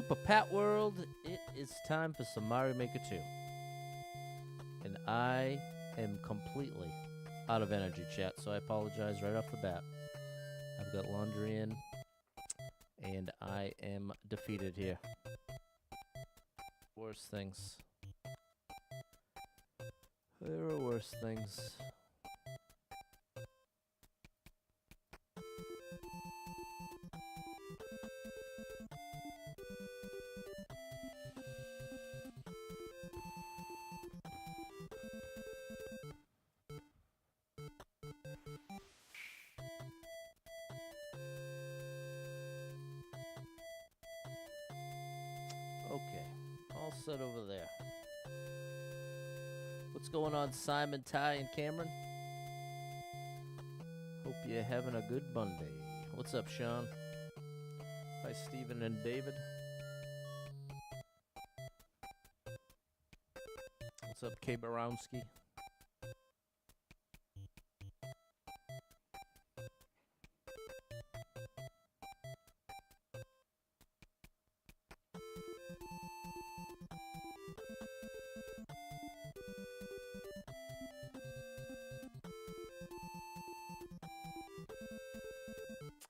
Super Pat World, it is time for some Mario Maker 2. And I am completely out of energy, chat, so I apologize right off the bat. I've got laundry in, and I am defeated here. Worse things. There are worse things. Okay, all set over there. What's going on, Simon, Ty, and Cameron? Hope you're having a good Monday. What's up, Sean? Hi, Stephen and David. What's up, K. Borowski?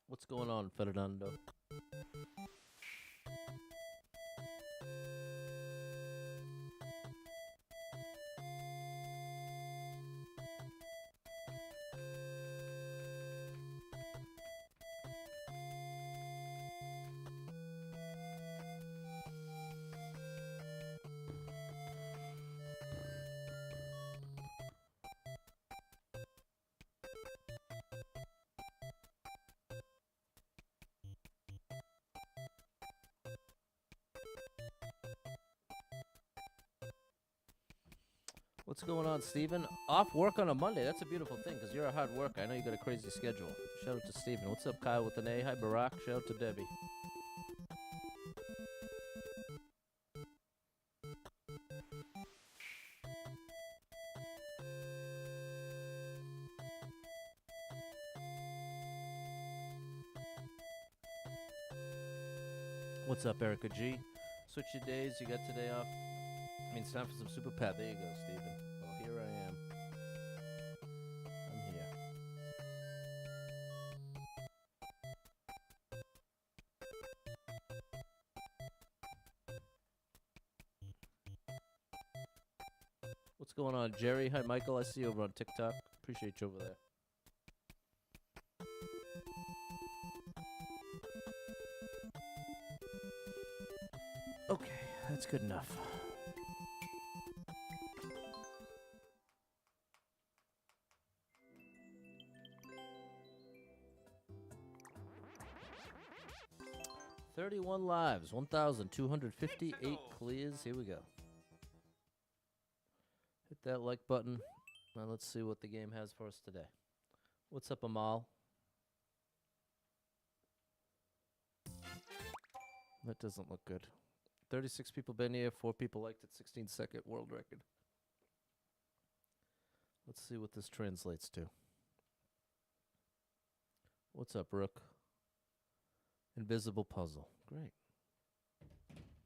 What's going on, Fernando? What's going on, Steven? Off work on a Monday. That's a beautiful thing, because you're a hard worker. I know you got a crazy schedule. Shout out to Steven. What's up, Kyle with an A? Hi, Barack. Shout out to Debbie. What's up, Erica G? Switch your days. You got today off. I mean, it's time for some Super Pat. There you go, Steven. Well, here I am. I'm here. What's going on, Jerry? Hi, Michael. I see you over on TikTok. Appreciate you over there. Okay, that's good enough. "31 lives, 1,258 clears." Here we go. Hit that like button. Now let's see what the game has for us today. What's up, Amal? That doesn't look good. 36 people been here, 4 people liked it, 16-second world record. Let's see what this translates to. What's up, Rook? Invisible puzzle. Great.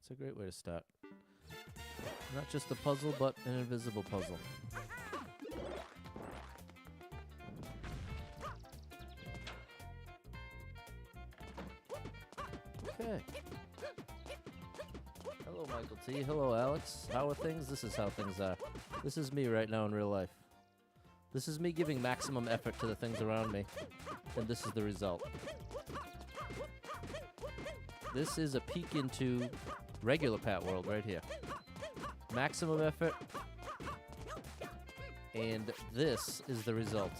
It's a great way to start. Not just a puzzle, but an invisible puzzle. Okay. Hello, Michael T. Hello, Alex. How are things? This is how things are. This is me right now in real life. This is me giving maximum effort to the things around me. And this is the result. This is a peek into regular Pat World right here. Maximum effort. And this is the result.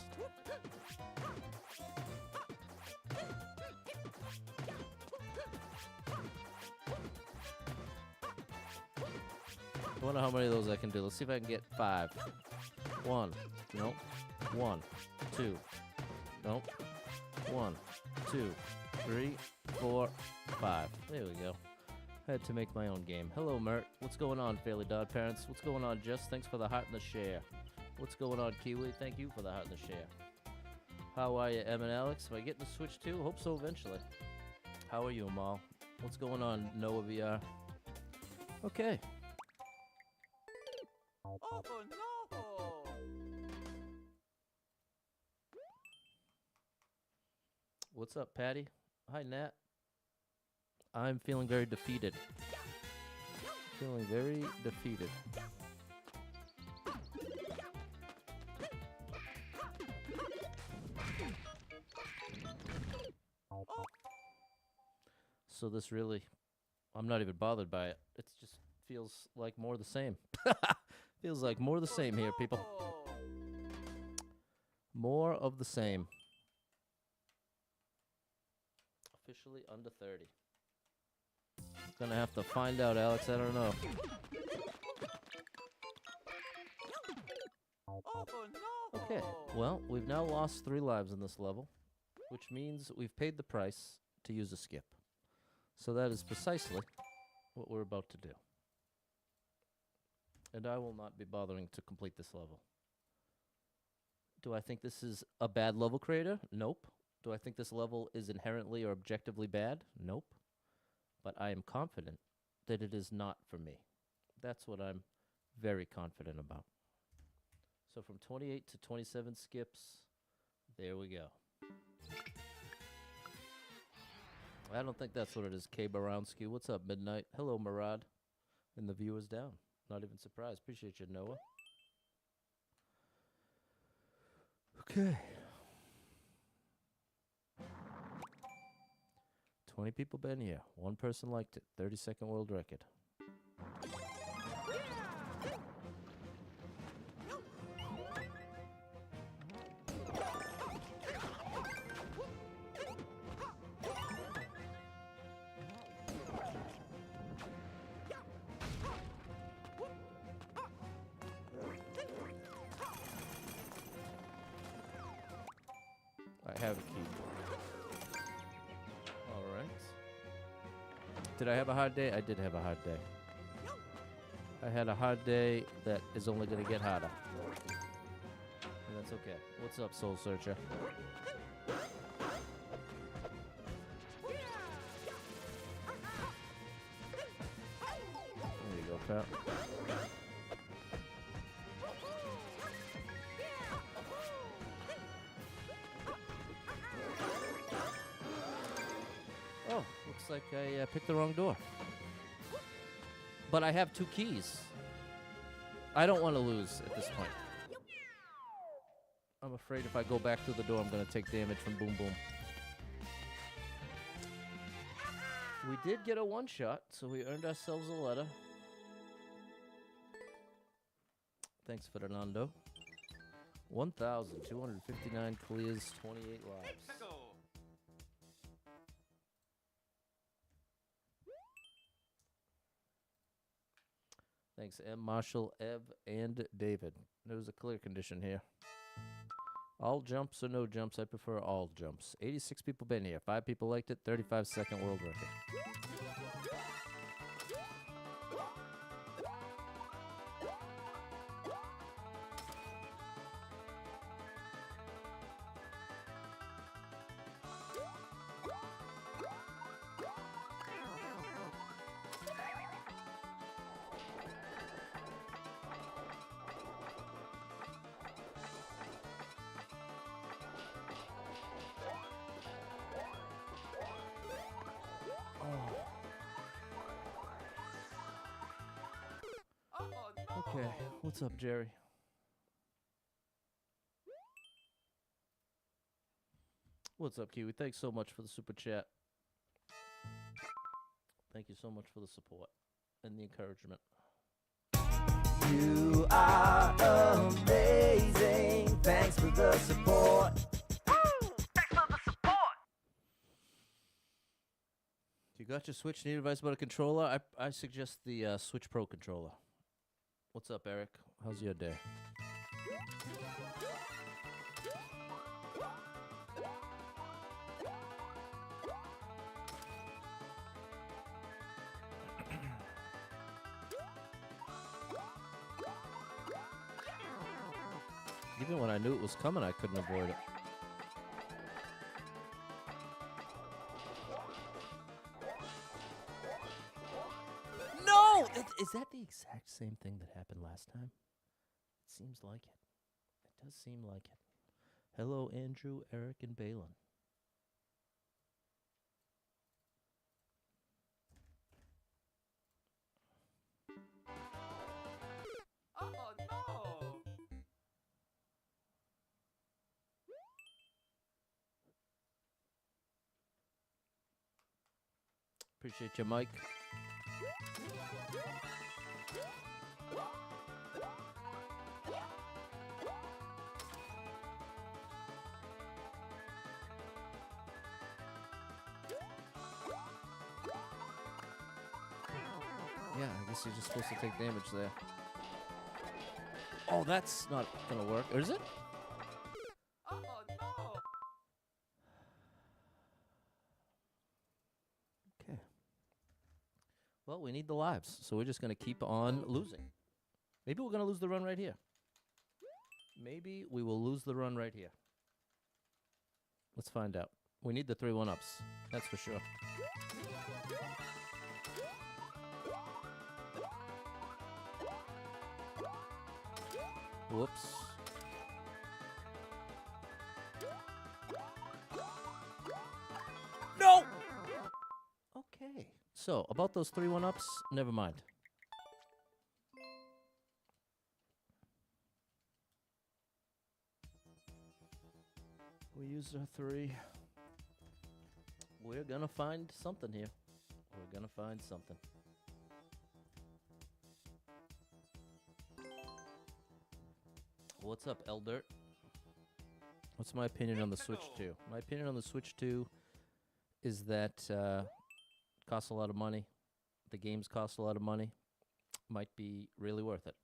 I wonder how many of those I can do. Let's see if I can get 5. 1. Nope. 1. 2. Nope. 1. 2. 3. 4. 5. There we go. Had to make my own game. Hello, Mert. What's going on, Fairly Dod Parents? What's going on, Jess? Thanks for the heart and the share. What's going on, Kiwi? Thank you for the heart and the share. How are you, Em and Alex? Am I getting the Switch too? Hope so eventually. How are you, Amal? What's going on, Noah VR? Okay. Oh no! What's up, Patty? Hi, Nat. I'm feeling very defeated. Feeling very defeated. So this really, I'm not even bothered by it. It just feels like more the same. Feels like more the same here, people. More of the same. Officially under 30. Gonna have to find out, Alex. I don't know. Okay, well, we've now lost 3 lives in this level, which means we've paid the price to use a skip. So that is precisely what we're about to do. And I will not be bothering to complete this level. Do I think this is a bad level creator? Nope. Do I think this level is inherently or objectively bad? Nope. But I am confident that it is not for me. That's what I'm very confident about. So from 28 to 27 skips, there we go. I don't think that's what it is, K. Barowski. What's up, Midnight? Hello, Murad. And the viewers down. Not even surprised. Appreciate you, Noah. Okay. 20 people been here. 1 person liked it. 32nd world record. I have a key. All right. Did I have a hard day? I did have a hard day. I had a hard day that is only going to get harder. And that's okay. What's up, Soul Searcher? There you go, pal. Oh, looks like I picked the wrong door. But I have 2 keys. I don't want to lose at this point. I'm afraid if I go back through the door, I'm going to take damage from Boom Boom. We did get a 1-shot, so we earned ourselves a letter. Thanks, Fernando. 1,259 clears, 28 lives. Thanks, M. Marshall, Ev, and David. There was a clear condition here. All jumps or no jumps, I prefer all jumps. 86 people been here. 5 people liked it. 35-second world record. Okay, what's up, Jerry? What's up, Kiwi? Thanks so much for the super chat. Thank you so much for the support and the encouragement. You are amazing. Thanks for the support. If you got your Switch, need advice about a controller? I suggest the Switch Pro controller. What's up, Eric? How's your day? Even when I knew it was coming, I couldn't avoid it. is that the exact same thing that happened last time? It seems like it. It does seem like it. Hello, Andrew, Eric, and Balin. Oh no! Appreciate you, Mike. Yeah, I guess you're just supposed to take damage there. Oh, that's not gonna work. Or is it? Oh no! Okay. Well, we need the lives, so we're just gonna keep on losing. Maybe we're gonna lose the run right here. Maybe we will lose the run right here. Let's find out. We need the 3 1-ups. That's for sure. Whoops. No! Okay. So, about those 3 1-ups, never mind. We used our 3. We're gonna find something here. We're gonna find something. What's up, Eldirt? What's my opinion on the Switch 2? My opinion on the Switch 2 is that it costs a lot of money. The games cost a lot of money. Might be really worth it.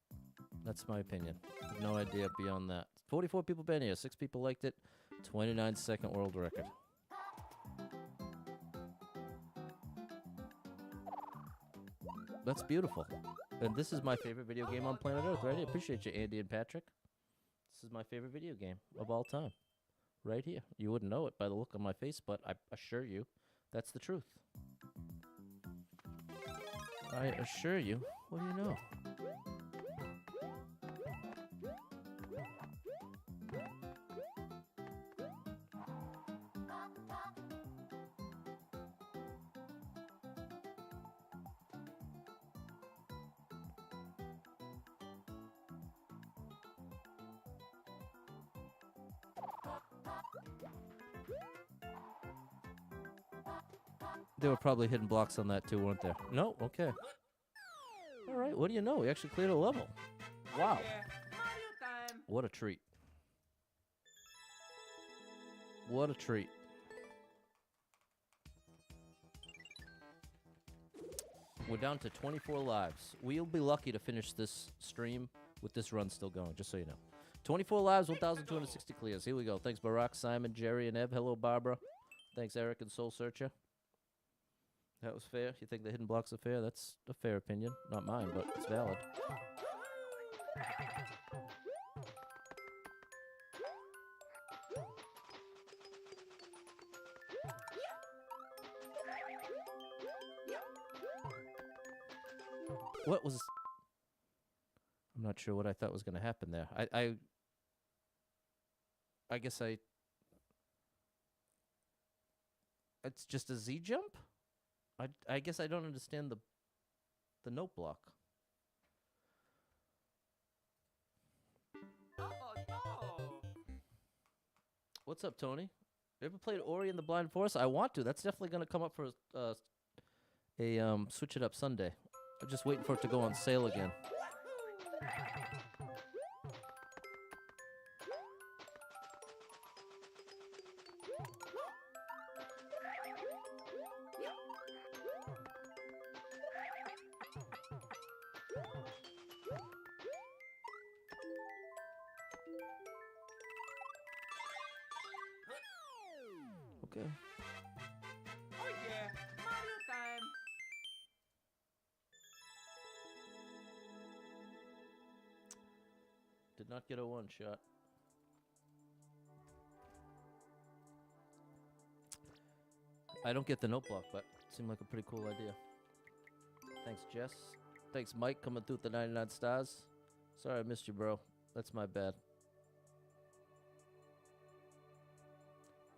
That's my opinion. No idea beyond that. 44 people been here. 6 people liked it. 29-second world record. That's beautiful. And this is my favorite video game on planet Earth, right here. Appreciate you, Andy and Patrick. This is my favorite video game of all time. Right here. You wouldn't know it by the look on my face, but I assure you, that's the truth. I assure you. What do you know? There were probably hidden blocks on that too, weren't there? No? Okay. All right, what do you know? We actually cleared a level. Wow. Yeah, Mario time! What a treat. What a treat. We're down to 24 lives. We'll be lucky to finish this stream with this run still going, just so you know. 24 lives, 1,260 clears. Here we go. Thanks, Barack, Simon, Jerry, and Ev. Hello, Barbara. Thanks, Eric and Soul Searcher. That was fair. You think the hidden blocks are fair? That's a fair opinion. Not mine, but it's valid. What was... I'm not sure what I thought was going to happen there. I guess it's just a Z jump? I guess I don't understand the note block. Oh no! What's up, Tony? You ever played Ori and the Blind Forest? I want to. That's definitely going to come up for a Switch It Up Sunday. I'm just waiting for it to go on sale again. Okay. Oh yeah, Mario time! Did not get a one shot. I don't get the note block, but it seemed like a pretty cool idea. Thanks, Jess. Thanks, Mike, coming through with the 99 stars. Sorry I missed you, bro. That's my bad.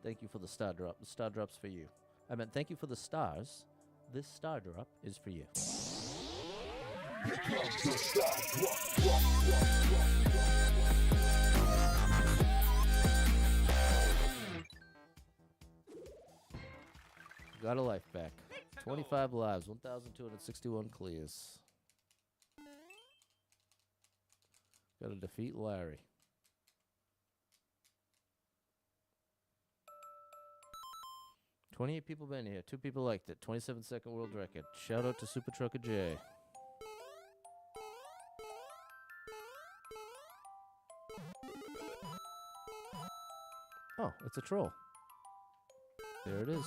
Thank you for the star drop. The star drop's for you. I meant thank you for the stars. This star drop is for you. Got a life back. 25 lives, 1,261 clears. Got to defeat Larry. $28 people been here. 2 people liked it. 27-second world record. Shout out to Super Trucker J. Oh, it's a troll. There it is.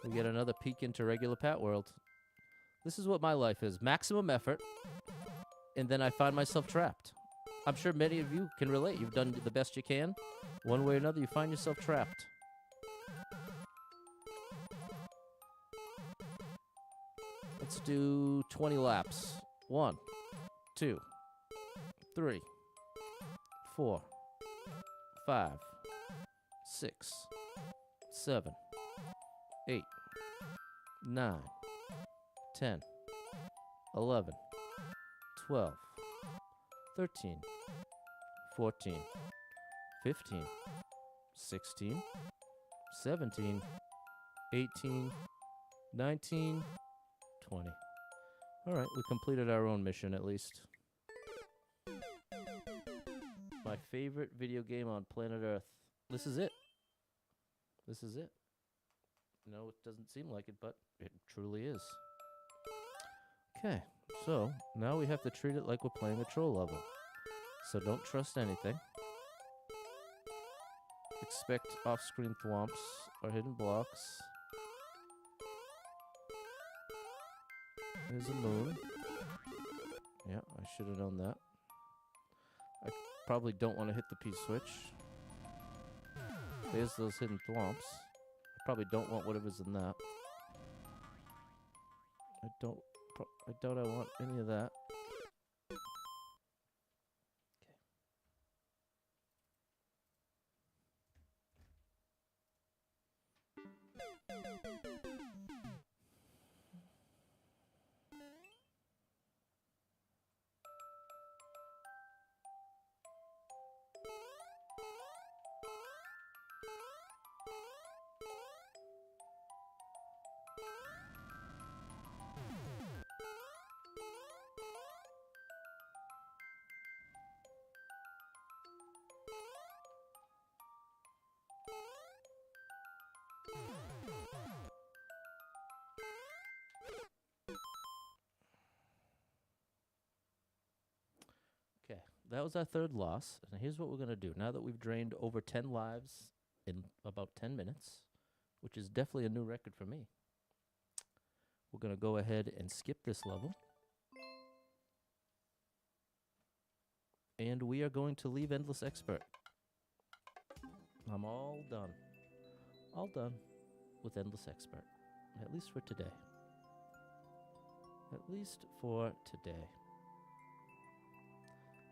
We get another peek into regular Pat world. This is what my life is. Maximum effort, and then I find myself trapped. I'm sure many of you can relate. You've done the best you can. One way or another, you find yourself trapped. Let's do 20 laps. 1, 2, 3, 4, 5, 6, 7, 8, 9, 10, 11, 12, 13, 14, 15, 16, 17, 18, 19, 20. All right, we completed our own mission at least. My favorite video game on planet Earth. This is it. This is it. No, it doesn't seem like it, but it truly is. Okay, so now we have to treat it like we're playing a troll level. So don't trust anything. Expect off-screen thwomps or hidden blocks. There's a moon. Yeah, I should have known that. I probably don't want to hit the P-switch. There's those hidden thwomps. I probably don't want whatever's in that. I doubt I want any of that. Okay, that was our third loss, and here's what we're going to do. Now that we've drained over 10 lives in about 10 minutes, which is definitely a new record for me, we're going to go ahead and skip this level. And we are going to leave Endless Expert. I'm all done. All done with Endless Expert. At least for today. At least for today.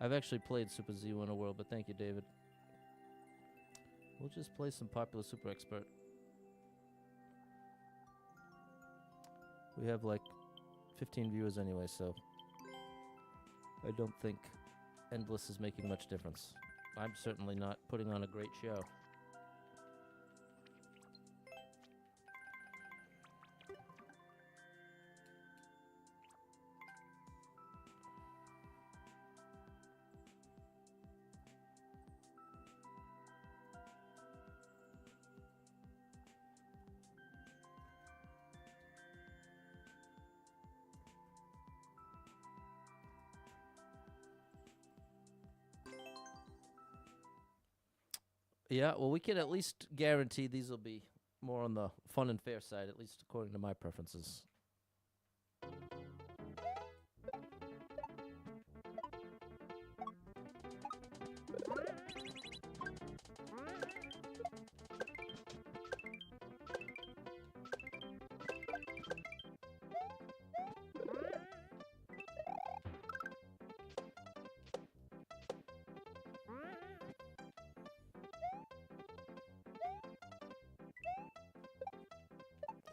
I've actually played Super Z Winter World, but thank you, David. We'll just play some popular Super Expert. We have like 15 viewers anyway, so I don't think Endless is making much difference. I'm certainly not putting on a great show. Yeah, well, we can at least guarantee these will be more on the fun and fair side, at least according to my preferences.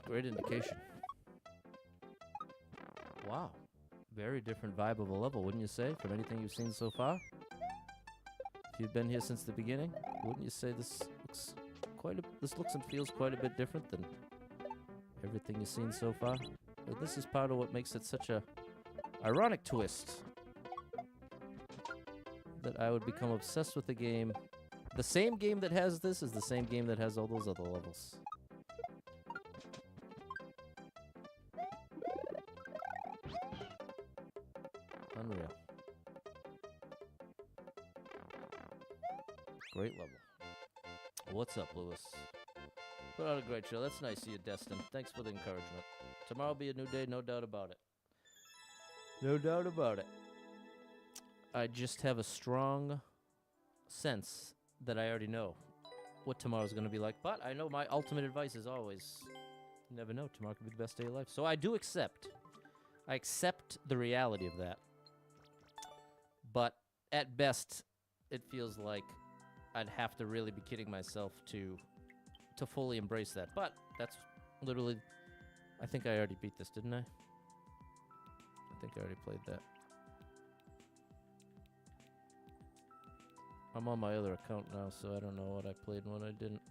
Great indication. Wow. Very different vibe of a level, wouldn't you say, from anything you've seen so far? If you've been here since the beginning, wouldn't you say this looks and feels quite a bit different than everything you've seen so far? But this is part of what makes it such a ironic twist that I would become obsessed with the game. The same game that has this is the same game that has all those other levels. Unreal. Great level. What's up, Lewis? Put on a great show. That's nice of you, Destin. Thanks for the encouragement. Tomorrow will be a new day, no doubt about it. No doubt about it. I just have a strong sense that I already know what tomorrow's going to be like. But I know my ultimate advice is always, you never know, tomorrow could be the best day of your life. So I do accept. I accept the reality of that. But at best, it feels like I'd have to really be kidding myself to fully embrace that. But that's literally, I think I already beat this, didn't I? I think I already played that. I'm on my other account now, so I don't know what I played and what I didn't.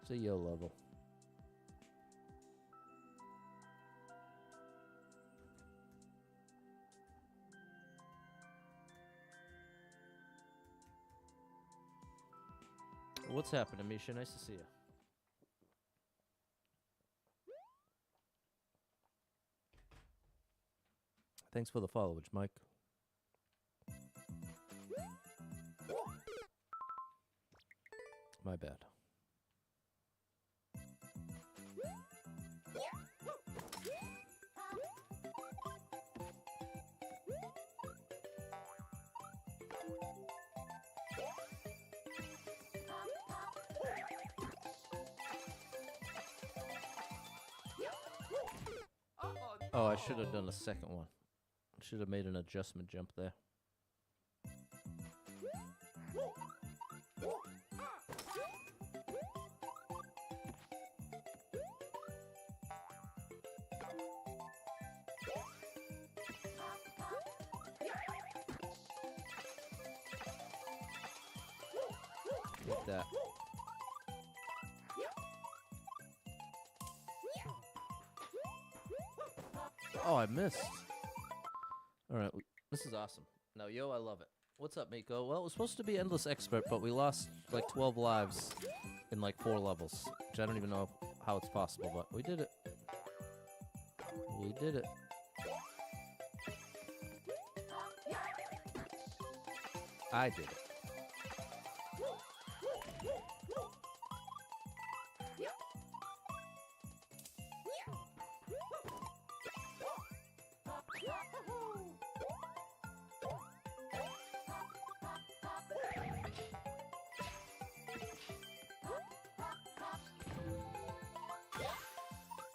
It's a yo level. What's happening, Misha? Nice to see you. Thanks for the followage, Mike. My bad. Oh, I should have done a second one. Should have made an adjustment jump there. Get that. Oh, I missed. All right, this is awesome. Now, yo, I love it. What's up, Miko? Well, it was supposed to be Endless Expert, but we lost like 12 lives in like 4 levels, which I don't even know how it's possible, but we did it. We did it. I did it.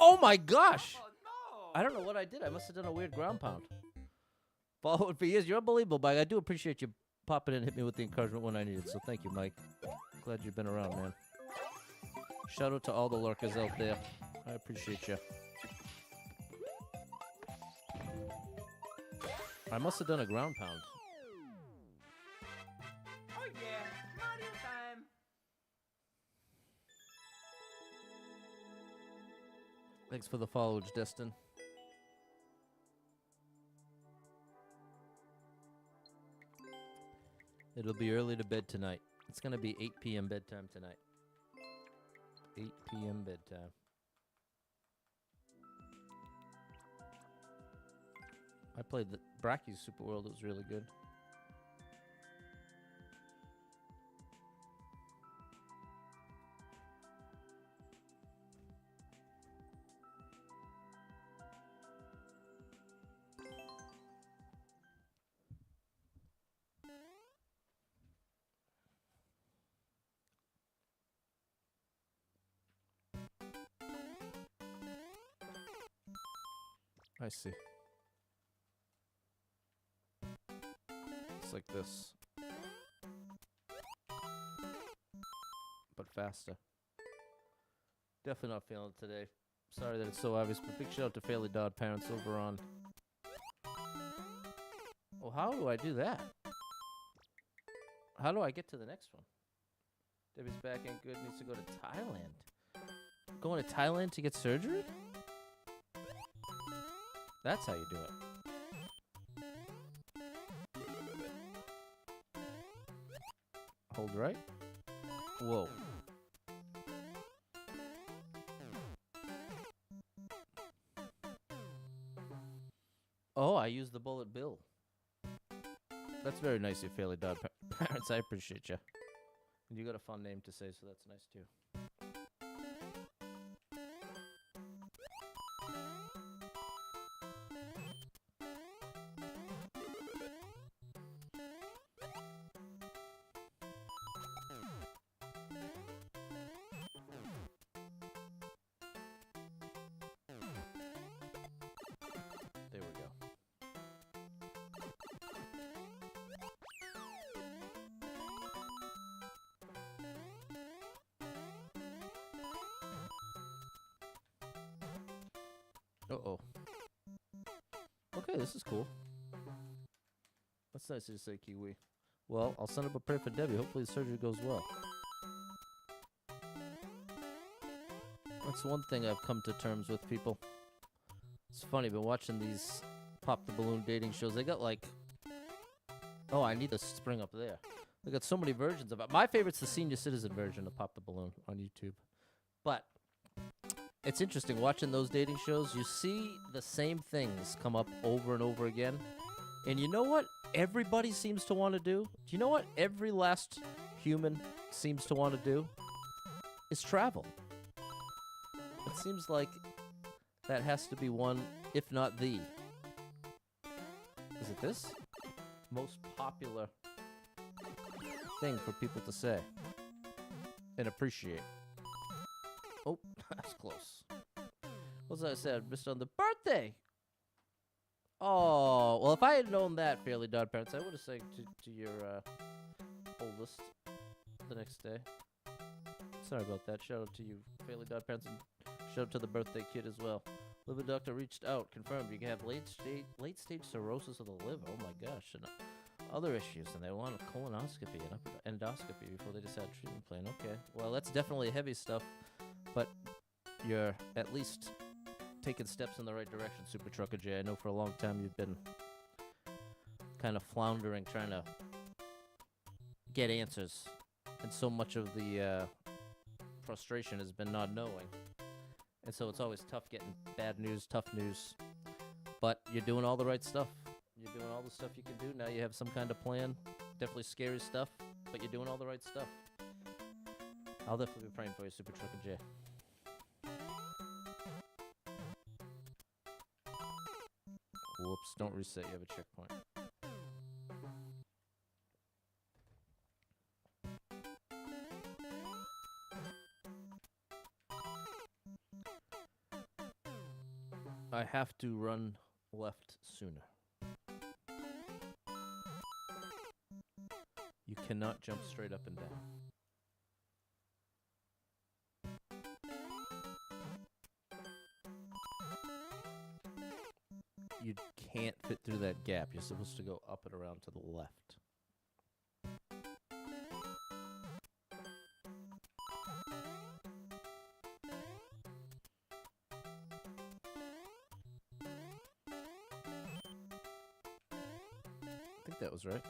Oh my gosh! Oh no! I don't know what I did. I must have done a weird ground pound. Followed for years. You're unbelievable, Mike. I do appreciate you popping in and hit me with the encouragement when I needed. So thank you, Mike. Glad you've been around, man. Shout out to all the lurkers out there. I appreciate you. I must have done a ground pound. Oh yeah, Mario time! Thanks for the followage, Destin. It'll be early to bed tonight. It's going to be 8 p.m. bedtime tonight. 8 p.m. bedtime. I played the Bracky's Super World. It was really good. I see. It's like this. but faster. Definitely not feeling it today. Sorry that it's so obvious, but big shout out to Fairly Dod Parents over on... Well, how do I do that? How do I get to the next one? Debbie's back ain't good, needs to go to Thailand. Going to Thailand to get surgery? That's how you do it. Hold right. Whoa. Oh, I used the bullet bill. That's very nice, you Fairly Dod Parents. I appreciate you. And you got a fun name to say, so that's nice too. There we go. Uh-oh. Okay, this is cool. That's nice to say, Kiwi. Well, I'll send up a prayer for Debbie. Hopefully the surgery goes well. That's one thing I've come to terms with, people. It's funny, been watching these Pop the Balloon dating shows. They got like... Oh, I need the spring up there. They got so many versions of it. My favorite's the senior citizen version of Pop the Balloon on YouTube. But it's interesting watching those dating shows. You see the same things come up over and over again. And you know what everybody seems to want to do? Do you know what every last human seems to want to do? Is travel. It seems like that has to be one, if not the. Is it this? Most popular thing for people to say and appreciate. Oh, that's close. What's that I said? Missed on the birthday. Oh, well, if I had known that, Fairly Dod Parents, I would have sang to your oldest the next day. Sorry about that. Shout out to you, Fairly Dod Parents, and shout out to the birthday kid as well. Liver doctor reached out, confirmed you can have late stage cirrhosis of the liver. Oh my gosh, and other issues, and they want a colonoscopy and endoscopy before they decide treatment plan. Okay, well, that's definitely heavy stuff, but you're at least taking steps in the right direction, Super Trucker J. I know for a long time you've been kind of floundering, trying to get answers, and so much of the frustration has been not knowing. And so it's always tough getting bad news, tough news. But you're doing all the right stuff. You're doing all the stuff you can do. Now you have some kind of plan. Definitely scary stuff, but you're doing all the right stuff. I'll definitely be praying for you, Super Trucker J. Whoops, don't reset. You have a checkpoint. I have to run left sooner. You cannot jump straight up and down. You can't fit through that gap. You're supposed to go up and around to the left. I think that was right.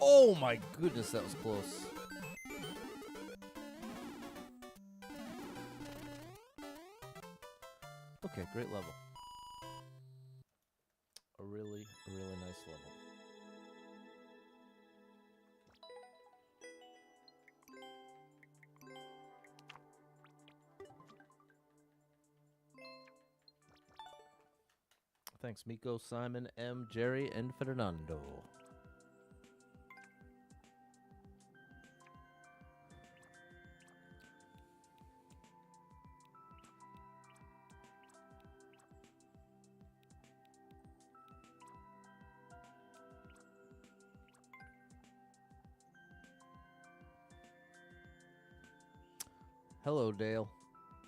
Oh my goodness, that was close. Okay, great level. A really nice level. Thanks, Miko, Simon, M, Jerry, and Fernando. Hello, Dale.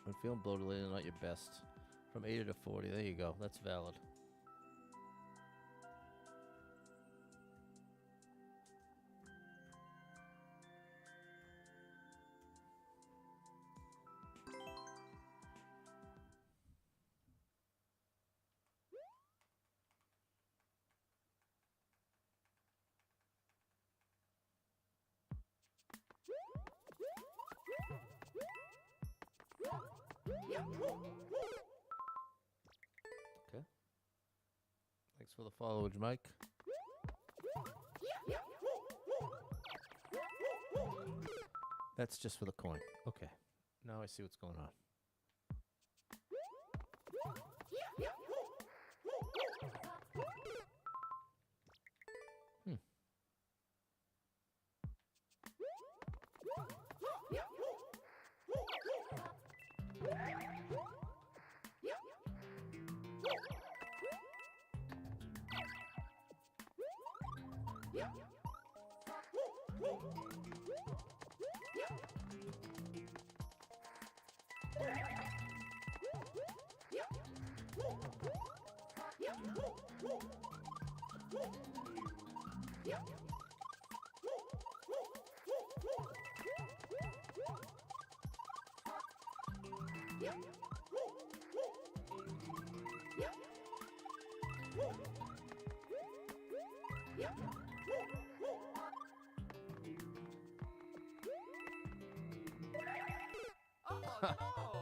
I'm feeling bloated lately, not your best. From 80 to 40. There you go. That's valid. Okay. Thanks for the followage, Mike. That's just for the coin. Okay. Now I see what's going on. Hmm.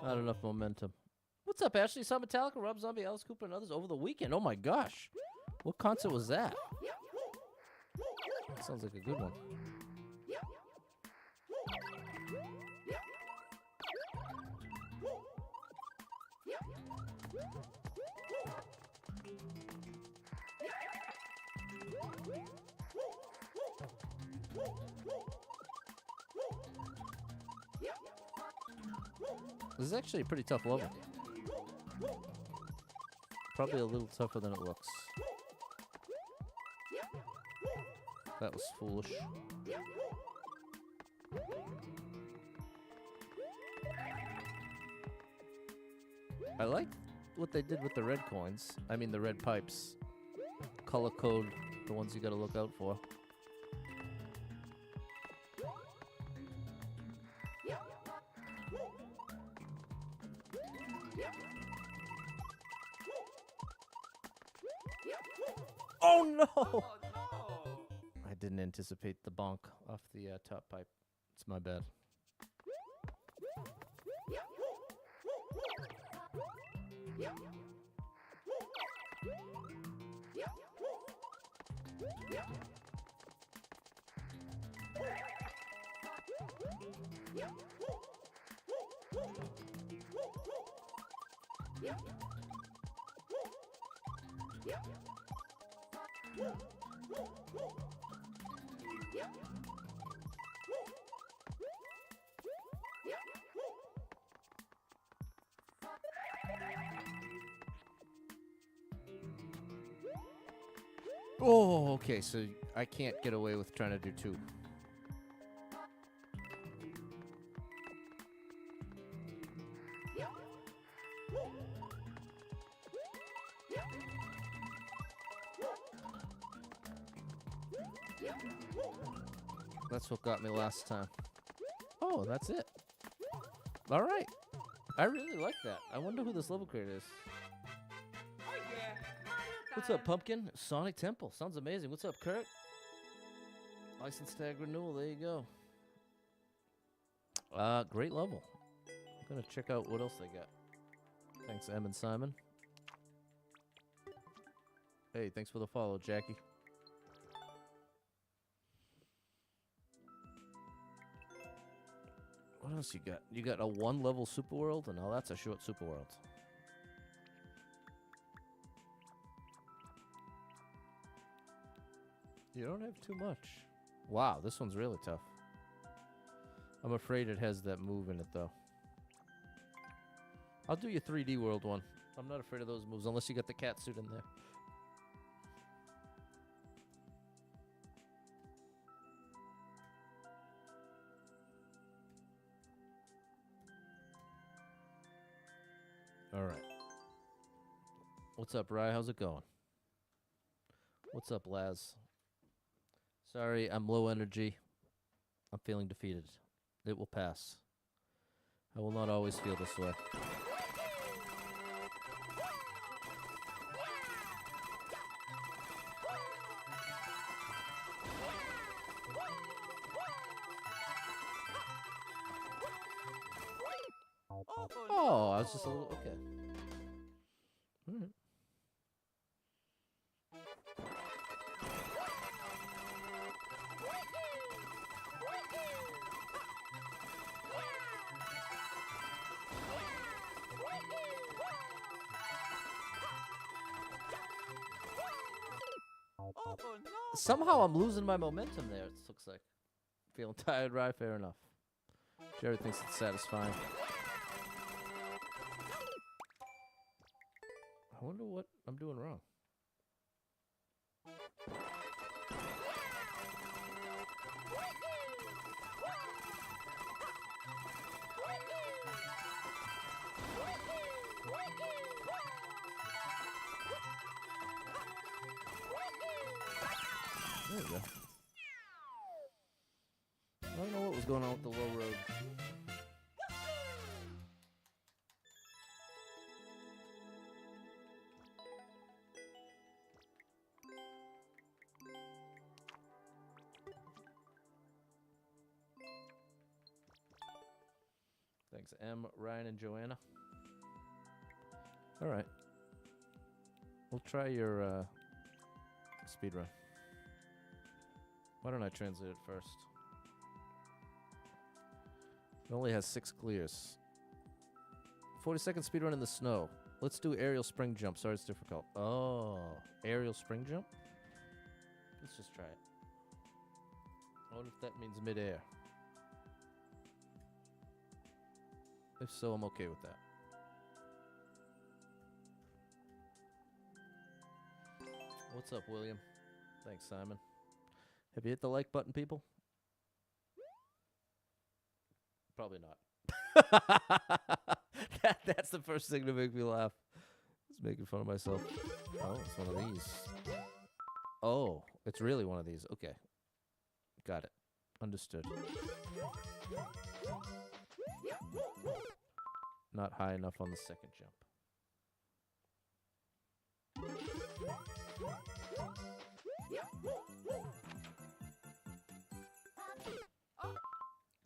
Not enough momentum. What's up, Ashley? Saw Metallica, Rob Zombie, Alice Cooper, and others over the weekend. Oh my gosh. What concert was that? That sounds like a good one. This is actually a pretty tough level. Probably a little tougher than it looks. That was foolish. I like what they did with the red coins. I mean the red pipes. Color code the ones you gotta look out for. Oh no! Oh no! I didn't anticipate the bonk off the top pipe. It's my bad. Oh, okay, so I can't get away with trying to do two. That's what got me last time. Oh, that's it. All right. I really like that. I wonder who this level creator is. Oh yeah, Mario What's up, time. Pumpkin? Sonic Temple. Sounds amazing. What's up, Kurt? License tag renewal. There you go. Great level. I'm gonna check out what else they got. Thanks, Em and Simon. Hey, thanks for the follow, Jackie. What else you got? You got a one-level super world, and now that's a short super world. You don't have too much. Wow, this one's really tough. I'm afraid it has that move in it, though. I'll do your 3D world one. I'm not afraid of those moves, unless you got the cat suit in there. All right. What's up, Rye? How's it going? What's up, Laz? Sorry, I'm low energy. I'm feeling defeated. It will pass. I will not always feel this way. Oh, I was just a little... Okay. All right. Oh, no. Somehow I'm losing my momentum there, it looks like. Feeling tired, right? Fair enough. Jared thinks it's satisfying. I wonder what I'm doing wrong. There we go. I don't know what was going on with the low road. Thanks, M, Ryan, and Joanna. All right. We'll try your speed run. Why don't I translate it first? It only has 6 clears. 40-second speed run in the snow. Let's do aerial spring jump. Sorry, it's difficult. Oh, aerial spring jump? Let's just try it. I wonder if that means midair. If so, I'm okay with that. What's up, William? Thanks, Simon. Have you hit the like button, people? Probably not. That's the first thing to make me laugh. Just making fun of myself. Oh, it's one of these. Oh, it's really one of these. Okay. Got it. Understood. Not high enough on the second jump.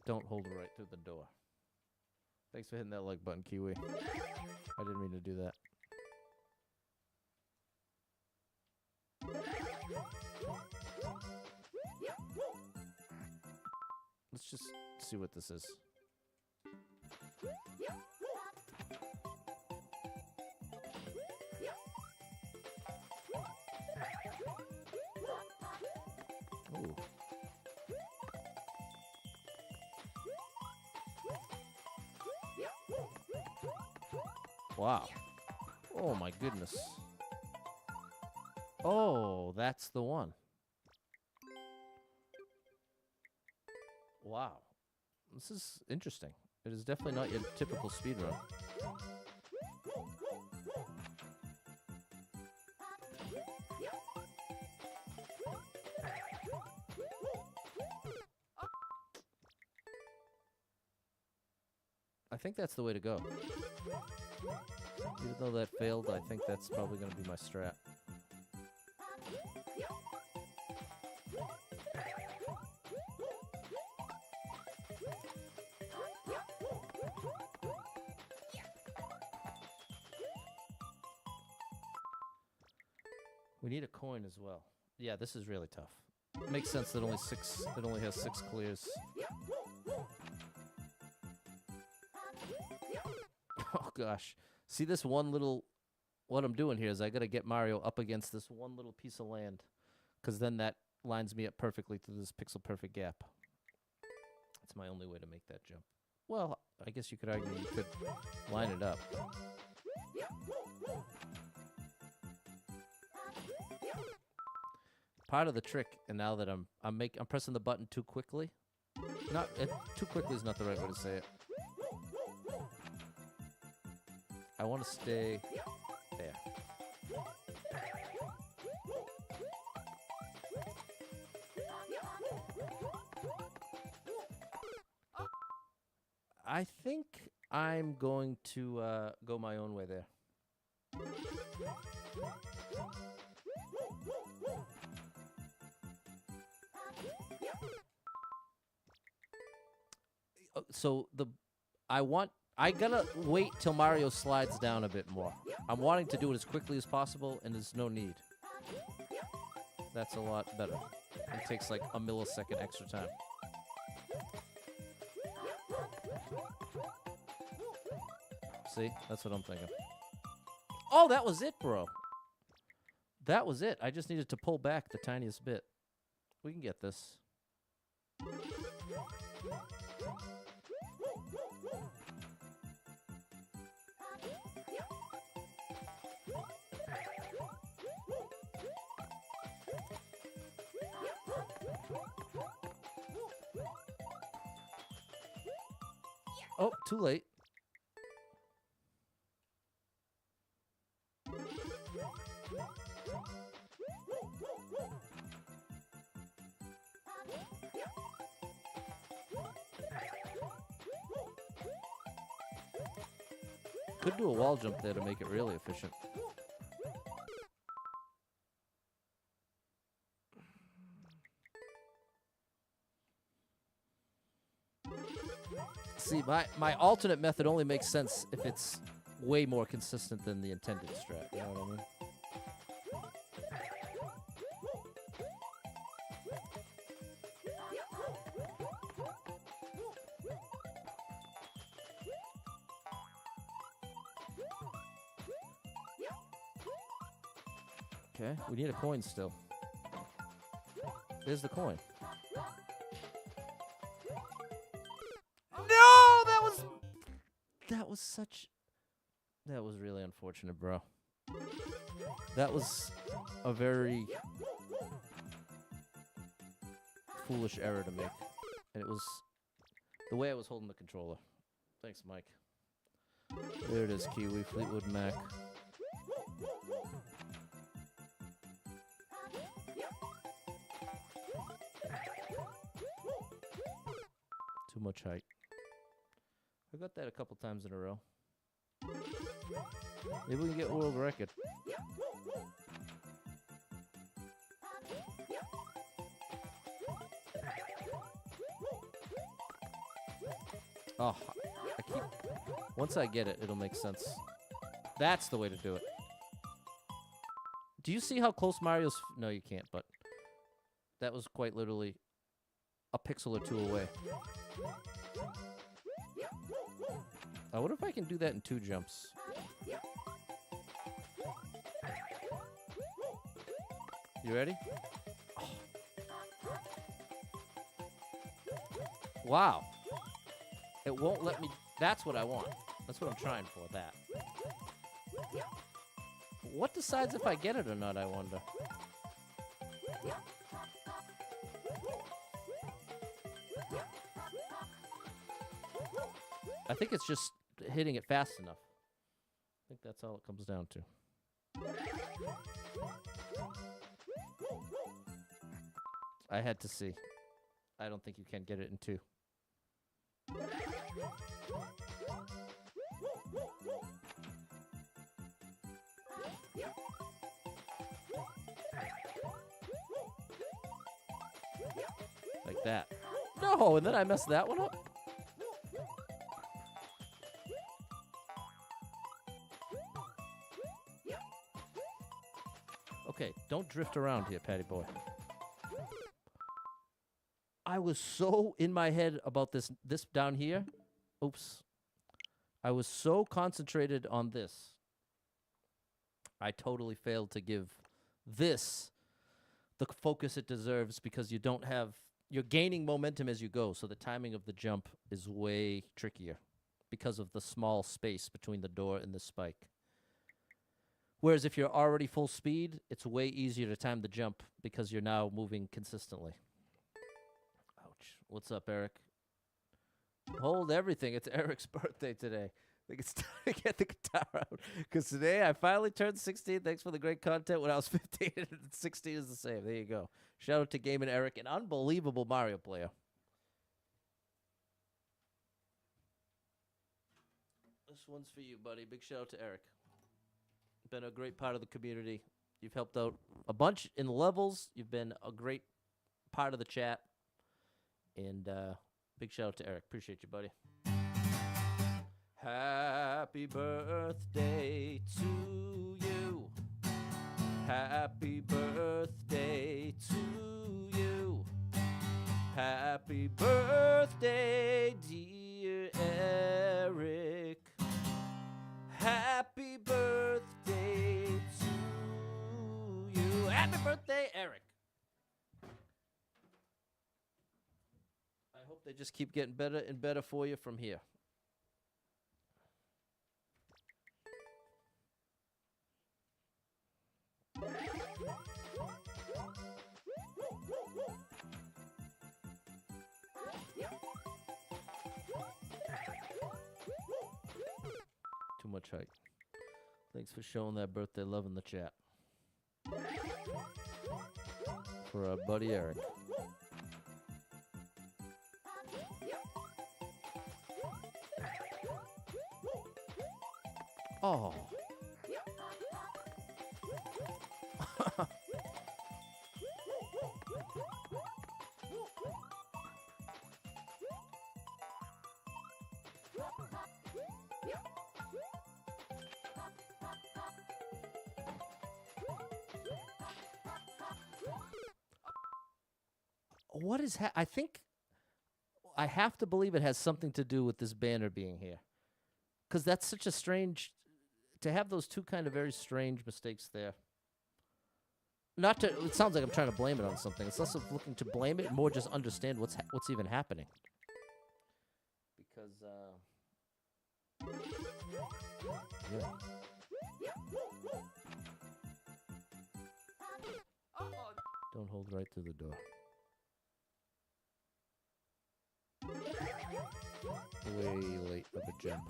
Don't hold it right through the door. Thanks for hitting that like button, Kiwi. I didn't mean to do that. Let's just see what this is. Ooh. Wow. Oh my goodness. Oh, that's the one. Wow. This is interesting. It is definitely not your typical speedrun. I think that's the way to go. Even though that failed, I think that's probably going to be my strat. We need a coin as well. Yeah, this is really tough. It makes sense that it only has 6 clears. Oh gosh. See this one little... What I'm doing here is I gotta get Mario up against this one little piece of land, because then that lines me up perfectly to this pixel perfect gap. That's my only way to make that jump. Well, I guess you could argue you could line it up. Part of the trick, and now that I'm pressing the button too quickly. Too quickly is not the right way to say it. I want to stay there. I think I'm going to go my own way there. So I gotta wait till Mario slides down a bit more. I'm wanting to do it as quickly as possible, and there's no need. That's a lot better. It takes like a millisecond extra time. See? That's what I'm thinking. Oh, that was it, bro. That was it. I just needed to pull back the tiniest bit. We can get this. Oh, too late. Could do a wall jump there to make it really efficient. See, my alternate method only makes sense if it's way more consistent than the intended strat. You know what I mean? Okay, we need a coin still. There's the coin. No, that was really unfortunate, bro. That was a very foolish error to make. And it was the way I was holding the controller. Thanks, Mike. There it is, Kiwi, Fleetwood Mac. Too much height. I got that a couple times in a row. Maybe we can get world record. Oh, once I get it, it'll make sense. That's the way to do it. Do you see how close Mario's... No, you can't, but that was quite literally a pixel or two away. I wonder if I can do that in 2 jumps. You ready? Oh. Wow. It won't let me... That's what I want. That's what I'm trying for, that. What decides if I get it or not, I wonder? I think it's just hitting it fast enough. I think that's all it comes down to. I had to see. I don't think you can get it in 2. Like that. No, and then I messed that one up? Okay, don't drift around here, Patty boy. I was so in my head about this down here. Oops. I was so concentrated on this. I totally failed to give this the focus it deserves because you don't have... You're gaining momentum as you go, so the timing of the jump is way trickier because of the small space between the door and the spike. Whereas if you're already full speed, it's way easier to time the jump because you're now moving consistently. Ouch. What's up, Eric? Hold everything. It's Eric's birthday today. think it's time to get the guitar out. Because today I finally turned 16. Thanks for the great content when I was 15. And 16 is the same. There you go. Shout out to Game and Eric, an unbelievable Mario player. This one's for you, buddy. Big shout out to Eric. Been a great part of the community. You've helped out a bunch in the levels. You've been a great part of the chat. And big shout out to Eric. Appreciate you, buddy. Happy birthday to you. Happy birthday to you. Happy birthday, dear Eric. Happy birthday to you. Happy birthday, Eric. I hope they just keep getting better and better for you from here. Too much hype. Thanks for showing that birthday love in the chat. For our buddy Eric. Oh. What is I think I have to believe it has something to do with this banner being here. Because that's such a strange, to have those two kind of very strange mistakes there. Not to, it sounds like I'm trying to blame it on something. It's less of looking to blame it, more just understand what's even happening. Because, yeah. Don't hold right through the door. Way late of a jump.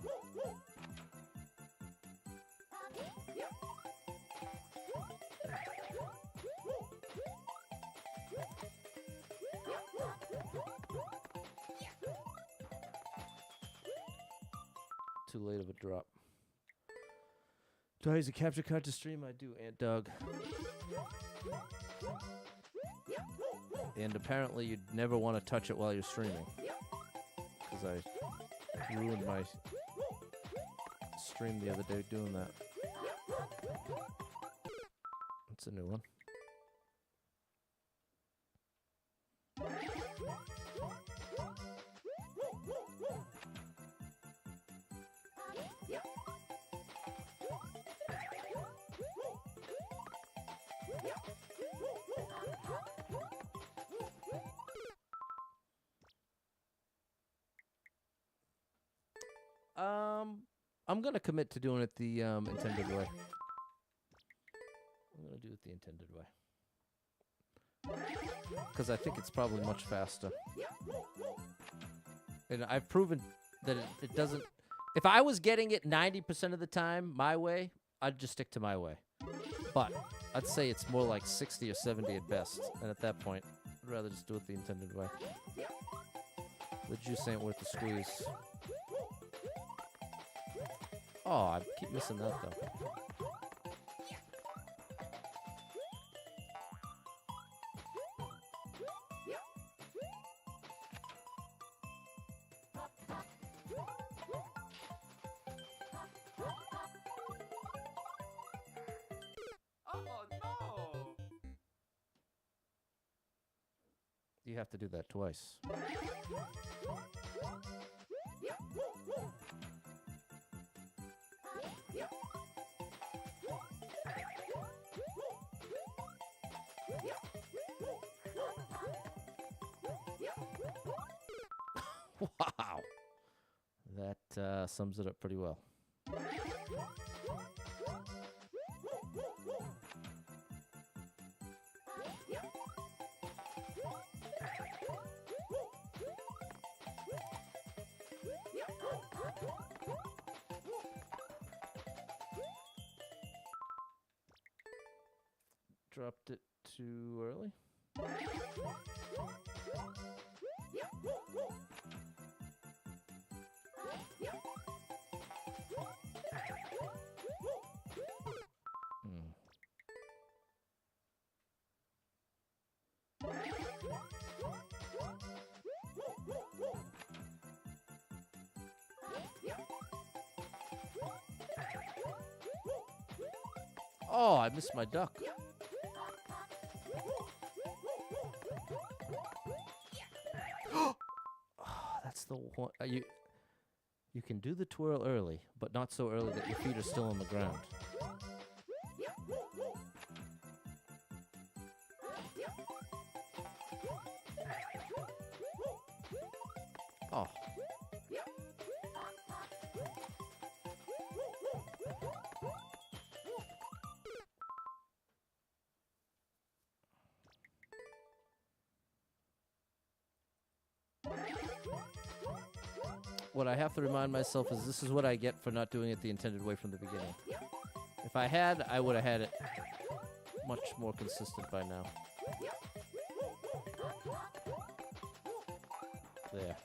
Too late of a drop. Do I use a capture card to stream? I do, Ant Dog. And apparently you'd never want to touch it while you're streaming. Because I ruined my stream the other day doing that. That's a new one. I'm gonna commit to doing it the intended way. I'm gonna do it the intended way. Because I think it's probably much faster. And I've proven that it doesn't... If I was getting it 90% of the time my way, I'd just stick to my way. But I'd say it's more like 60 or 70 at best. And at that point, I'd rather just do it the intended way. The juice ain't worth the squeeze. Oh, I keep missing that, though. Oh, no! You have to do that twice. Wow. That sums it up pretty well. dropped it too early. Hmm. Oh, I missed my duck. Oh, that's the one. You can do the twirl early, but not so early that your feet are still on the ground. Oh. What I have to remind myself is this is what I get for not doing it the intended way from the beginning. If I had, I would have had it much more consistent by now. There.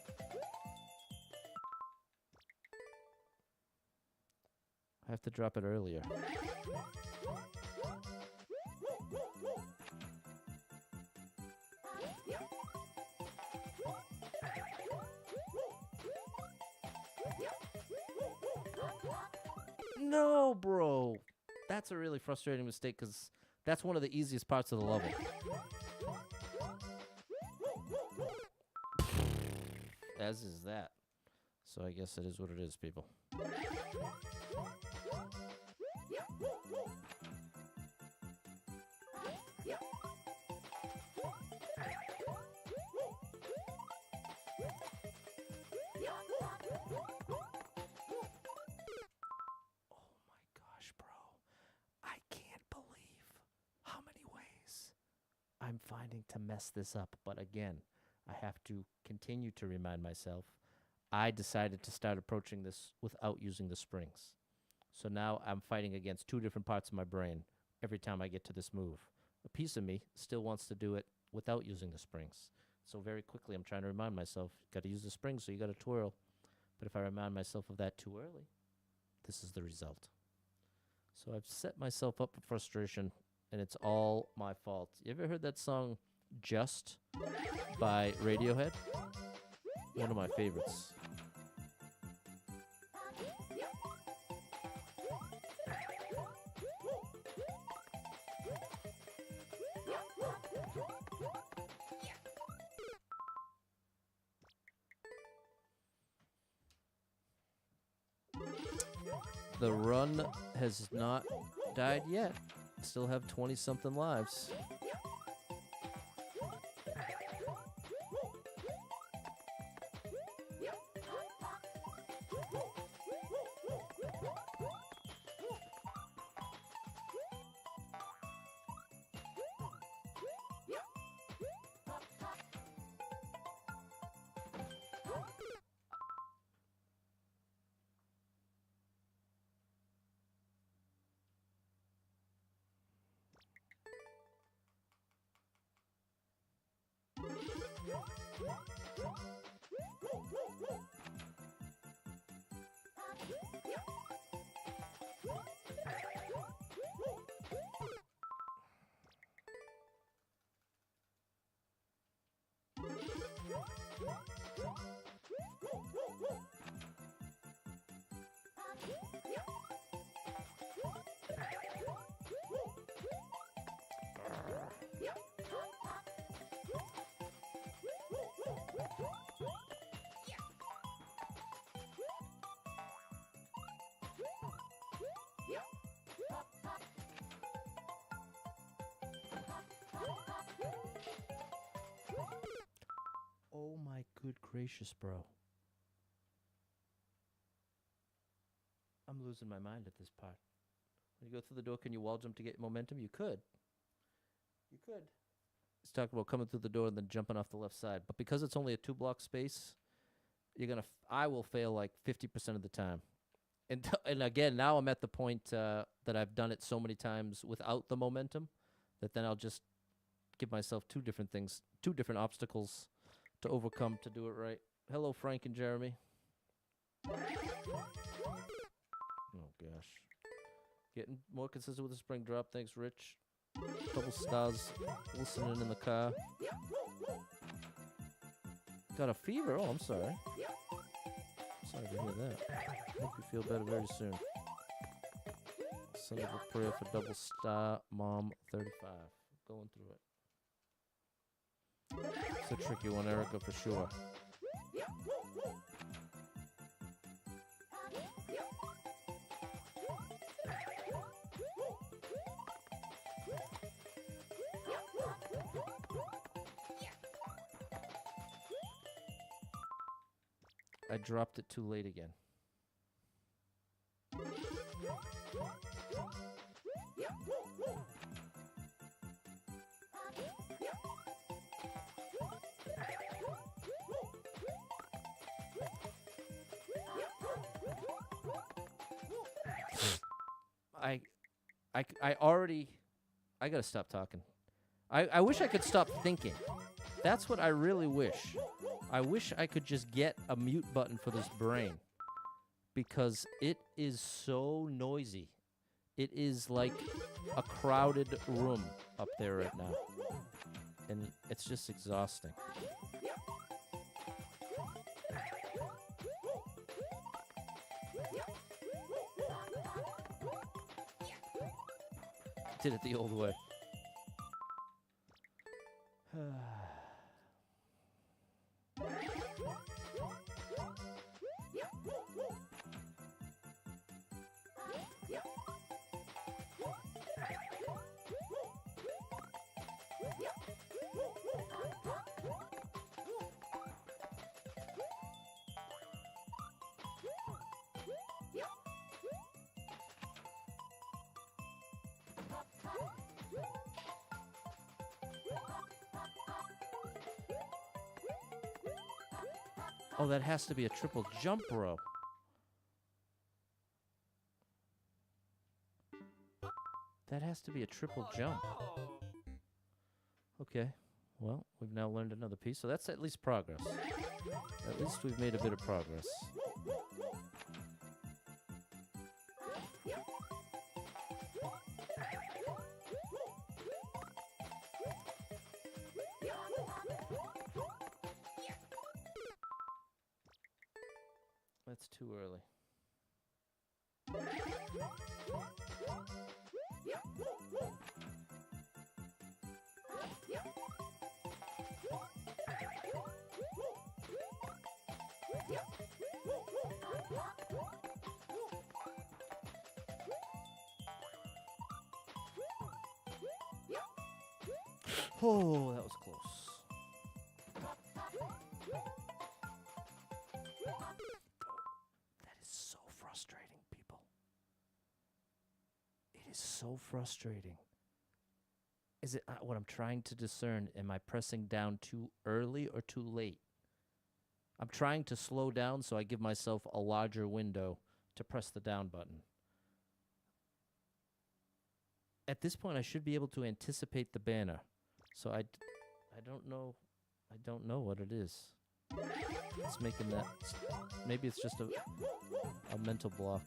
I have to drop it earlier. No, bro. That's a really frustrating mistake because that's one of the easiest parts of the level. As is that. So I guess it is what it is, people. I'm finding to mess this up, but again, I have to continue to remind myself I decided to start approaching this without using the springs. So now I'm fighting against two different parts of my brain every time I get to this move. A piece of me still wants to do it without using the springs. So very quickly I'm trying to remind myself, got to use the springs, so you got to twirl. But if I remind myself of that too early, this is the result. So I've set myself up for frustration, and it's all my fault. You ever heard that song, Just, by Radiohead? One of my favorites. The run has not died yet. Still have 20-something lives. Oh my good gracious, bro. I'm losing my mind at this part. When you go through the door, can you wall jump to get momentum? You could. You could. It's talking about coming through the door and then jumping off the left side. But because it's only a 2-block space, you're gonna. I will fail like 50% of the time. And again, now I'm at the point that I've done it so many times without the momentum that then I'll just give myself two different things, two different obstacles to overcome to do it right. Hello, Frank and Jeremy. Oh, gosh. Getting more consistent with the spring drop. Thanks, Rich. Double stars. Listening in the car. Got a fever? Oh, I'm sorry. Sorry to hear that. Hope you feel better very soon. Send up a prayer for double star mom 35. Going through it. It's a tricky one, Erica, for sure. I dropped it too late again. I gotta stop talking. I wish I could stop thinking. That's what I really wish. I wish I could just get a mute button for this brain, because it is so noisy. It is like a crowded room up there right now, and it's just exhausting. Did it the old way. Oh, that has to be a triple jump row. That has to be a triple jump. Okay, well, we've now learned another piece, so that's at least progress. At least we've made a bit of progress. That's too early. Oh, that was close. That is so frustrating, people. It is so frustrating. Is it what I'm trying to discern? Am I pressing down too early or too late? I'm trying to slow down so I give myself a larger window to press the down button. At this point, I should be able to anticipate the banner. So I don't know what it is. It's making that. Maybe it's just a mental block.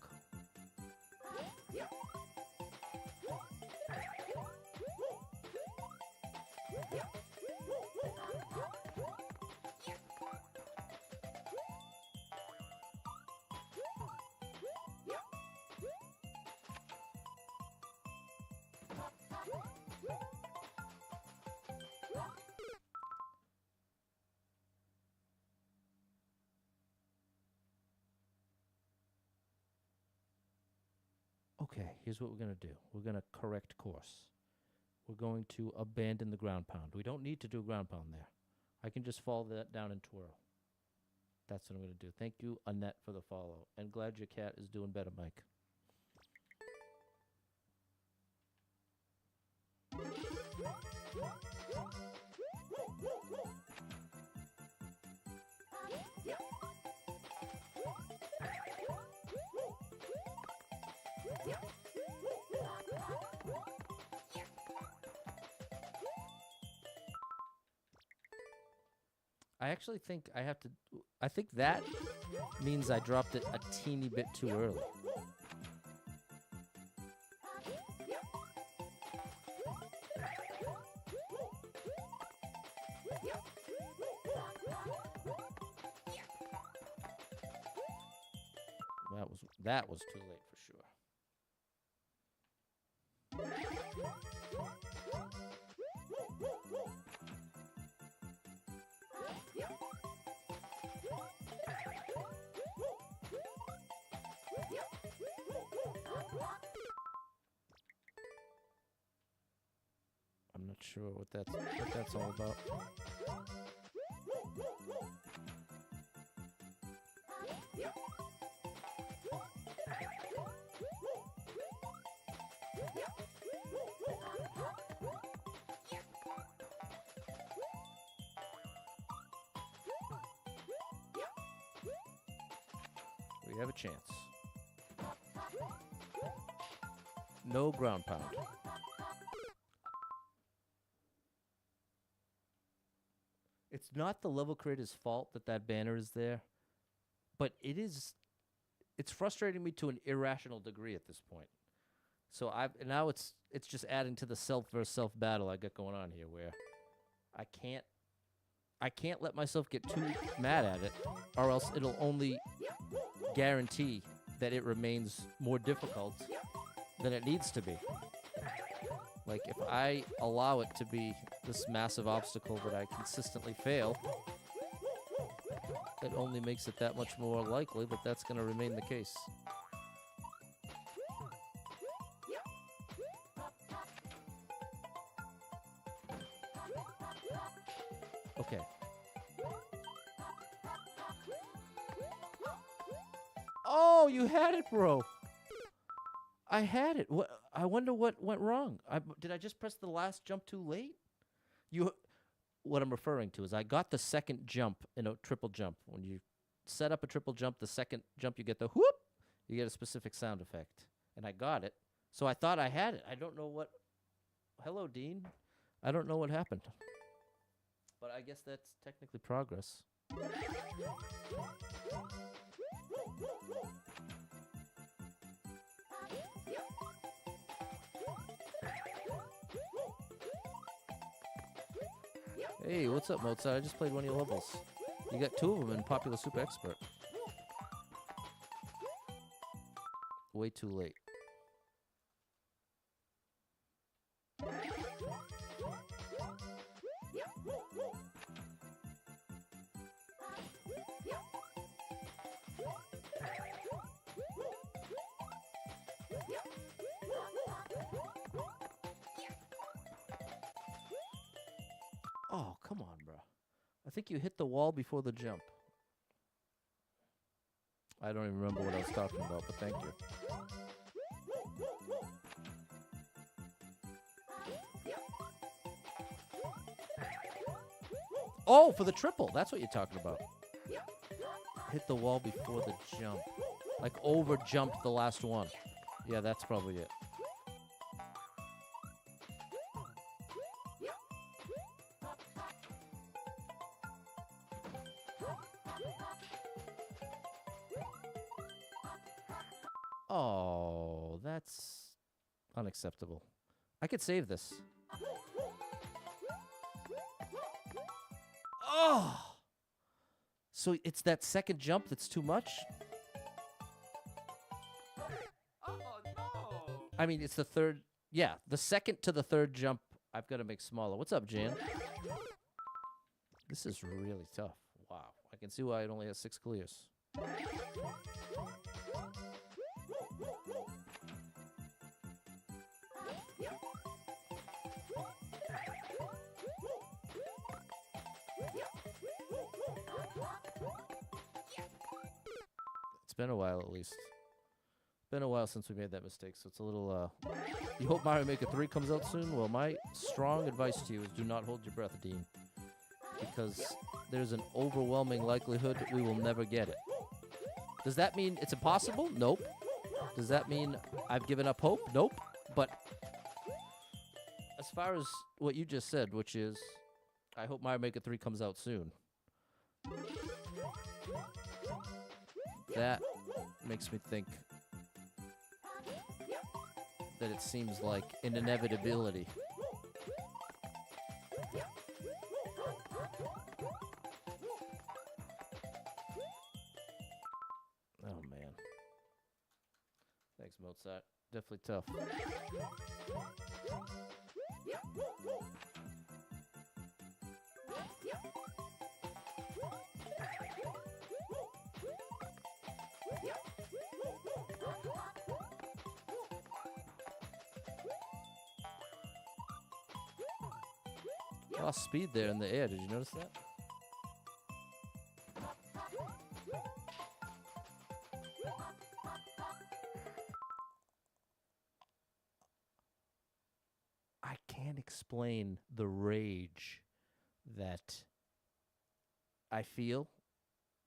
Okay, here's what we're going to do. We're going to correct course. We're going to abandon the ground pound. We don't need to do a ground pound there. I can just follow that down and twirl. That's what I'm going to do. Thank you, Annette, for the follow. And glad your cat is doing better, Mike. I actually think I have to. I think that means I dropped it a teeny bit too early. That was too late for sure. I'm not sure what that's all about. We have a chance. No ground pound. It's not the level creator's fault that that banner is there, but it's frustrating me to an irrational degree at this point. So now it's just adding to the self versus self battle I got going on here, where I can't let myself get too mad at it, or else it'll only guarantee that it remains more difficult than it needs to be. Like, if I allow it to be this massive obstacle that I consistently fail, it only makes it that much more likely that that's going to remain the case. Okay. Oh, you had it, bro. I had it. I wonder what went wrong. Did I just press the last jump too late? What I'm referring to is I got the second jump in a triple jump. When you set up a triple jump, the second jump you get the whoop. You get a specific sound effect. And I got it. So I thought I had it. I don't know what... Hello, Dean. I don't know what happened. But I guess that's technically progress. Hey, what's up, Mozart? I just played one of your levels. You got 2 of them in Popular Super Expert. Way too late. Oh, come on, bro. I think you hit the wall before the jump. I don't even remember what I was talking about, but thank you. Oh, for the triple. That's what you're talking about. Hit the wall before the jump. Like over jumped the last one. Yeah, that's probably it. Oh, that's unacceptable. I could save this. Oh! So it's that second jump that's too much? Oh no! I mean, it's the third... Yeah, the second to the third jump, I've got to make smaller. What's up, Jan? This is really tough. Wow. I can see why it only has 6 clears. It's been a while, at least. Been a while since we made that mistake, so it's a little, You hope Mario Maker 3 comes out soon? Well, my strong advice to you is do not hold your breath, Dean. Because there's an overwhelming likelihood we will never get it. Does that mean it's impossible? Nope. Does that mean I've given up hope? Nope. But as far as what you just said, which is, I hope Mario Maker 3 comes out soon. That makes me think that it seems like an inevitability. Oh, man. Thanks, Mozart. Definitely tough. Lost speed there in the air. Did you notice that? I can't explain the rage that I feel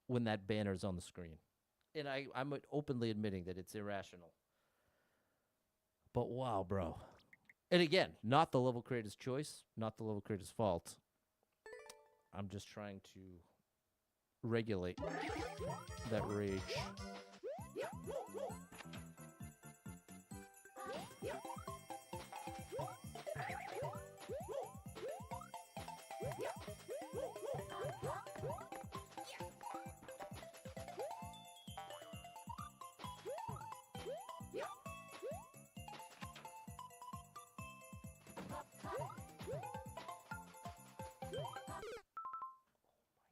when that banner is on the screen. And I'm openly admitting that it's irrational. But wow, bro. And again, not the level creator's choice, not the level creator's fault. I'm just trying to regulate that rage.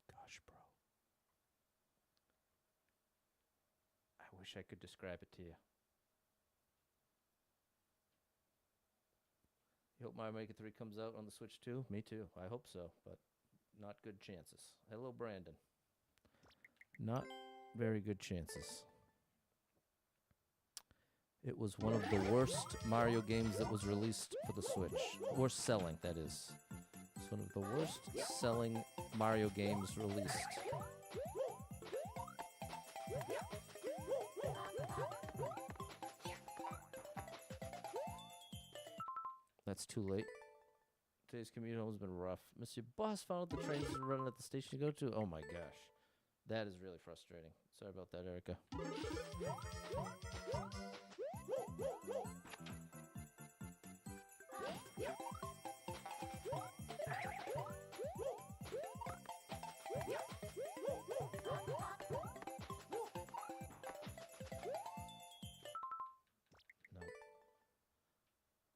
Gosh, bro. I wish I could describe it to you. You hope Mario Maker 3 comes out on the Switch too? Me too. I hope so, but not good chances. Hello, Brandon. Not very good chances. It was one of the worst Mario games that was released for the Switch. Worst selling, that is. It's one of the worst selling Mario games released. That's too late. Today's commute home has been rough. Mr. Boss found out the trains are running at the station you go to. Oh my gosh. That is really frustrating. Sorry about that, Erica. No.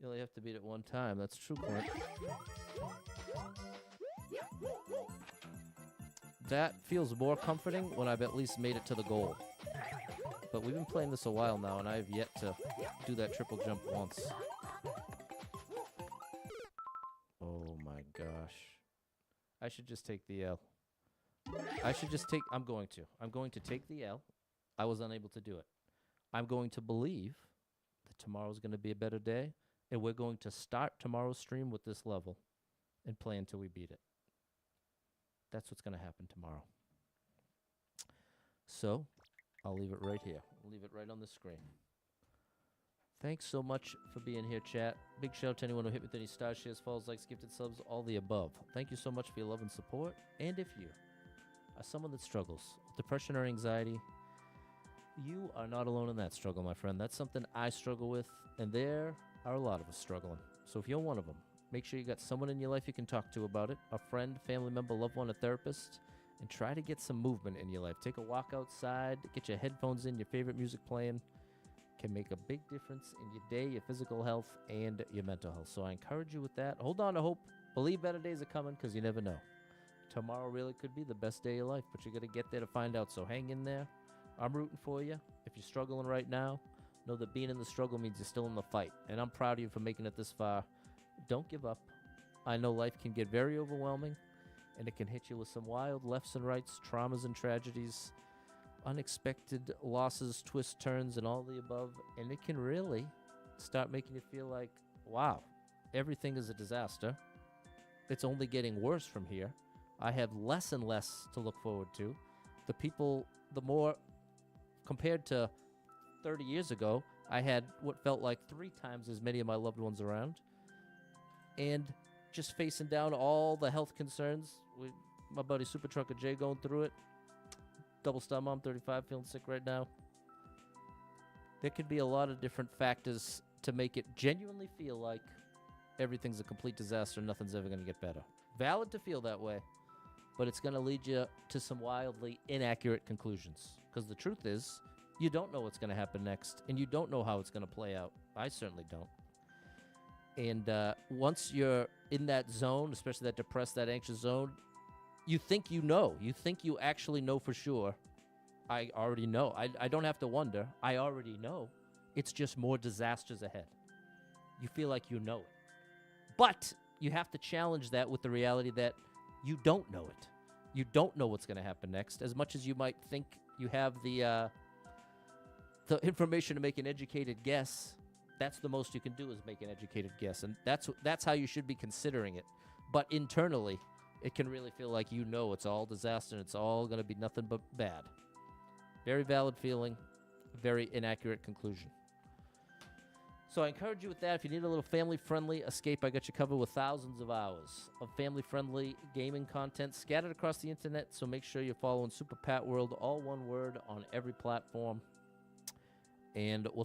You only have to beat it one time. That's true, Clint. That feels more comforting when I've at least made it to the goal. But we've been playing this a while now, and I have yet to do that triple jump once. Oh my gosh. I should just take the L. I'm going to take the L. I was unable to do it. I'm going to believe that tomorrow's going to be a better day, and we're going to start tomorrow's stream with this level and play until we beat it. That's what's going to happen tomorrow. So, I'll leave it right here. I'll leave it right on the screen. Thanks so much for being here, chat. Big shout out to anyone who hit with any stars, shares, follows, likes, gifted subs, all the above. Thank you so much for your love and support. And if you are someone that struggles with depression or anxiety, you are not alone in that struggle, my friend. That's something I struggle with, and there are a lot of us struggling. So if you're one of them, make sure you got someone in your life you can talk to about it, a friend, family member, loved one, a therapist, and try to get some movement in your life. Take a walk outside, get your headphones in, your favorite music playing. Can make a big difference in your day, your physical health, and your mental health. So I encourage you with that. Hold on to hope. Believe better days are coming, because you never know. Tomorrow really could be the best day of your life, but you got to get there to find out. So hang in there. I'm rooting for you. If you're struggling right now, know that being in the struggle means you're still in the fight. And I'm proud of you for making it this far. Don't give up. I know life can get very overwhelming, and it can hit you with some wild lefts and rights, traumas and tragedies, unexpected losses, twists, turns, and all the above. And it can really start making you feel like, wow, everything is a disaster. It's only getting worse from here. I have less and less to look forward to. The more, compared to 30 years ago, I had what felt like 3 times as many of my loved ones around. And just facing down all the health concerns. my buddy Super Trucker Jay going through it. Double Star Mom 35 feeling sick right now. There could be a lot of different factors to make it genuinely feel like everything's a complete disaster, nothing's ever going to get better. Valid to feel that way, but it's going to lead you to some wildly inaccurate conclusions. Because the truth is, you don't know what's going to happen next, and you don't know how it's going to play out. I certainly don't. And once you're in that zone, especially that depressed, that anxious zone, you think you know. You think you actually know for sure. I already know. I don't have to wonder. I already know. It's just more disasters ahead. You feel like you know it. But you have to challenge that with the reality that you don't know it. You don't know what's going to happen next. As much as you might think you have the information to make an educated guess, that's the most you can do is make an educated guess. And that's how you should be considering it. But internally, it can really feel like you know it's all disaster and it's all going to be nothing but bad. Very valid feeling, very inaccurate conclusion. So I encourage you with that. If you need a little family-friendly escape, I got you covered with thousands of hours of family-friendly gaming content scattered across the internet. So make sure you're following Super Pat World, all one word, on every platform. And we'll